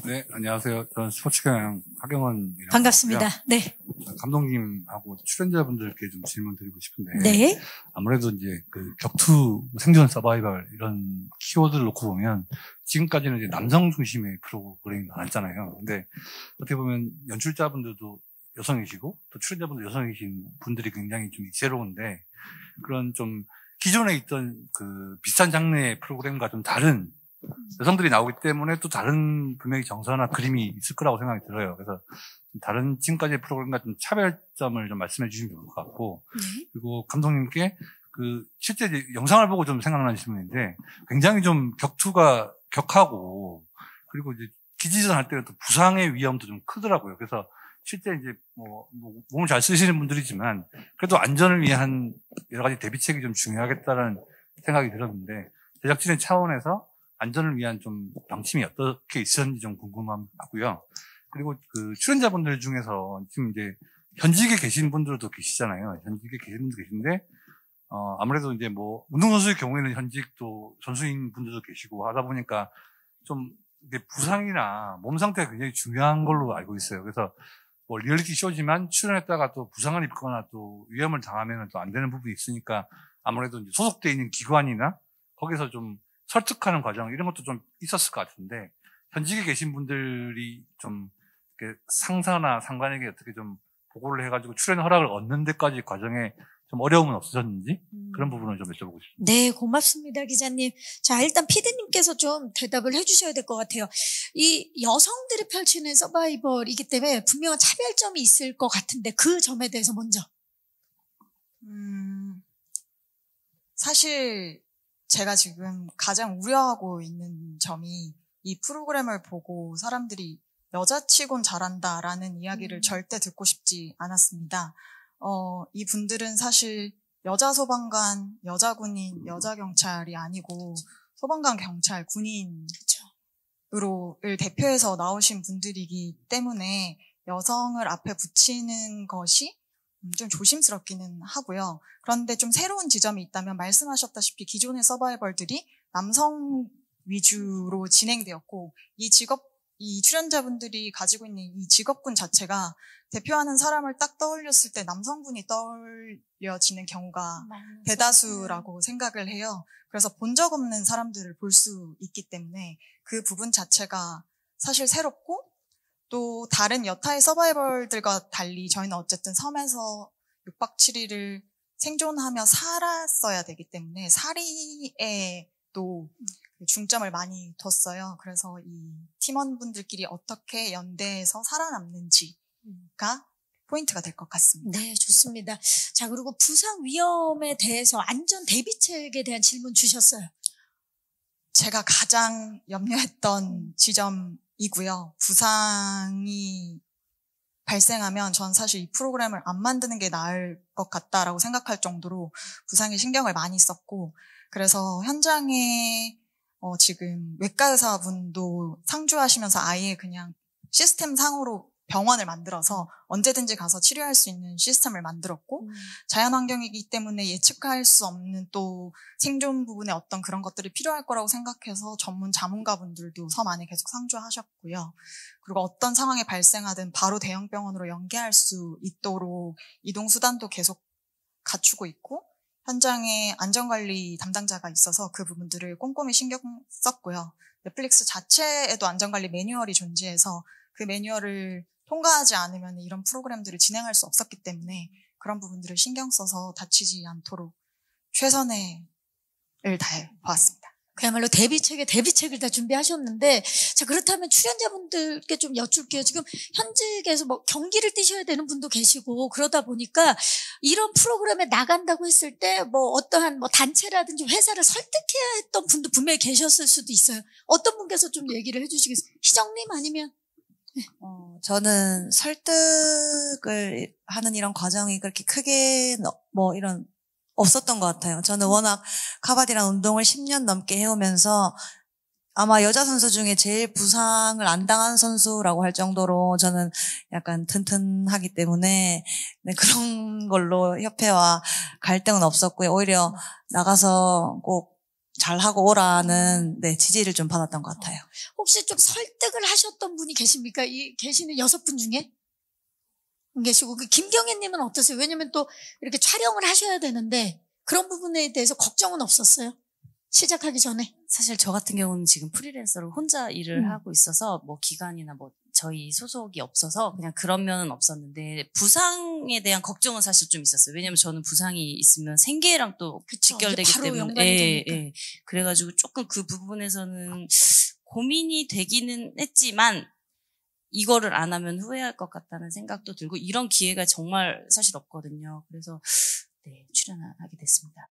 네, 안녕하세요. 저는 스포츠경 하경원이라고 반갑습니다. 하고요. 네. 감독님하고 출연자분들께 좀 질문 드리고 싶은데, 네. 아무래도 이제 그 격투, 생존 서바이벌 이런 키워드를 놓고 보면 지금까지는 이제 남성 중심의 프로그램이 많았잖아요. 근데 어떻게 보면 연출자분들도 여성이시고 또 출연자분도 여성이신 분들이 굉장히 좀 새로운데, 그런 좀 기존에 있던 그 비슷한 장르의 프로그램과 좀 다른 여성들이 나오기 때문에 또 다른 분명히 정서나 그림이 있을 거라고 생각이 들어요. 그래서 좀 다른 지금까지의 프로그램과 좀 차별점을 좀 말씀해 주시면 좋을 것 같고, 그리고 감독님께 그 실제 이제 영상을 보고 좀 생각나는 질문인데, 굉장히 좀 격투가 격하고, 그리고 이제 기지전 할 때는 또 부상의 위험도 좀 크더라고요. 그래서 실제 이제 뭐 몸을 잘 쓰시는 분들이지만 그래도 안전을 위한 여러 가지 대비책이 좀 중요하겠다는 생각이 들었는데, 제작진의 차원에서 안전을 위한 좀 방침이 어떻게 있었는지 좀 궁금하고요. 그리고 그 출연자분들 중에서 지금 이제 현직에 계신 분들도 계시잖아요. 현직에 계신 분도 계신데, 아무래도 이제 뭐 운동선수의 경우에는 현직도 선수인 분들도 계시고 하다 보니까 좀 이게 부상이나 몸 상태가 굉장히 중요한 걸로 알고 있어요. 그래서 뭐 리얼리티 쇼지만 출연했다가 또 부상을 입거나 또 위험을 당하면 또 안 되는 부분이 있으니까 아무래도 이제 소속돼 있는 기관이나 거기서 좀 설득하는 과정 이런 것도 좀 있었을 것 같은데, 현직에 계신 분들이 좀 이렇게 상사나 상관에게 어떻게 좀 보고를 해가지고 출연 허락을 얻는 데까지 과정에 좀 어려움은 없으셨는지 그런 부분을 좀 여쭤보고 싶습니다. 네, 고맙습니다, 기자님. 자, 일단 피디님께서 좀 대답을 해주셔야 될 것 같아요. 이 여성들이 펼치는 서바이벌이기 때문에 분명한 차별점이 있을 것 같은데 그 점에 대해서 먼저. 사실 제가 지금 가장 우려하고 있는 점이, 이 프로그램을 보고 사람들이 여자치곤 잘한다라는 이야기를 절대 듣고 싶지 않았습니다. 이 분들은 사실 여자 소방관, 여자 군인, 여자 경찰이 아니고 소방관, 경찰, 군인을 대표해서 나오신 분들이기 때문에 여성을 앞에 붙이는 것이 좀 조심스럽기는 하고요. 그런데 좀 새로운 지점이 있다면, 말씀하셨다시피 기존의 서바이벌들이 남성 위주로 진행되었고, 이 출연자분들이 가지고 있는 이 직업군 자체가 대표하는 사람을 딱 떠올렸을 때 남성분이 떠올려지는 경우가 대다수라고 생각을 해요. 그래서 본 적 없는 사람들을 볼 수 있기 때문에 그 부분 자체가 사실 새롭고, 또 다른 여타의 서바이벌들과 달리 저희는 어쨌든 섬에서 6박 7일을 생존하며 살았어야 되기 때문에 살이에 또 중점을 많이 뒀어요. 그래서 이 팀원분들끼리 어떻게 연대해서 살아남는지가 포인트가 될 것 같습니다. 네, 좋습니다. 자, 그리고 부상 위험에 대해서 안전 대비책에 대한 질문 주셨어요. 제가 가장 염려했던 지점이고요. 부상이 발생하면 전 사실 이 프로그램을 안 만드는 게 나을 것 같다라고 생각할 정도로 부상에 신경을 많이 썼고, 그래서 현장에 지금 외과 의사분도 상주하시면서 아예 그냥 시스템 상으로 병원을 만들어서 언제든지 가서 치료할 수 있는 시스템을 만들었고, 자연환경이기 때문에 예측할 수 없는 또 생존 부분에 어떤 그런 것들이 필요할 거라고 생각해서 전문 자문가분들도 섬 안에 계속 상주하셨고요. 그리고 어떤 상황이 발생하든 바로 대형병원으로 연계할 수 있도록 이동수단도 계속 갖추고 있고, 현장에 안전관리 담당자가 있어서 그 부분들을 꼼꼼히 신경 썼고요. 넷플릭스 자체에도 안전관리 매뉴얼이 존재해서 그 매뉴얼을 통과하지 않으면 이런 프로그램들을 진행할 수 없었기 때문에 그런 부분들을 신경 써서 다치지 않도록 최선의 을 다해 보았습니다. 그야말로 대비책을 다 준비하셨는데, 자, 그렇다면 출연자분들께 좀 여쭐게요. 지금 현직에서 뭐 경기를 뛰셔야 되는 분도 계시고 그러다 보니까 이런 프로그램에 나간다고 했을 때 뭐 어떠한 뭐 단체라든지 회사를 설득해야 했던 분도 분명히 계셨을 수도 있어요. 어떤 분께서 좀 얘기를 해주시겠어요? 희정님 아니면? 저는 설득을 하는 이런 과정이 그렇게 크게 뭐 이런 없었던 것 같아요. 저는 워낙 카바디라는 운동을 10년 넘게 해오면서 아마 여자 선수 중에 제일 부상을 안 당한 선수라고 할 정도로 저는 약간 튼튼하기 때문에 그런 걸로 협회와 갈등은 없었고요. 오히려 나가서 꼭 잘하고 오라는 네, 지지를 좀 받았던 것 같아요. 혹시 좀 설득을 하셨던 분이 계십니까? 이 계시는 6분 중에? 계시고, 그 김경애님은 어떠세요? 왜냐면 또 이렇게 촬영을 하셔야 되는데 그런 부분에 대해서 걱정은 없었어요? 시작하기 전에? 사실 저 같은 경우는 지금 프리랜서로 혼자 일을 하고 있어서 뭐 기간이나 뭐 저희 소속이 없어서 그냥 그런 면은 없었는데 부상에 대한 걱정은 사실 좀 있었어요. 왜냐면 저는 부상이 있으면 생계랑 또 그쵸. 직결되기 바로 때문에. 연관이 되니까. 그래가지고 조금 그 부분에서는 고민이 되기는 했지만 이거를 안 하면 후회할 것 같다는 생각도 들고 이런 기회가 정말 사실 없거든요. 그래서 네, 출연하게 됐습니다.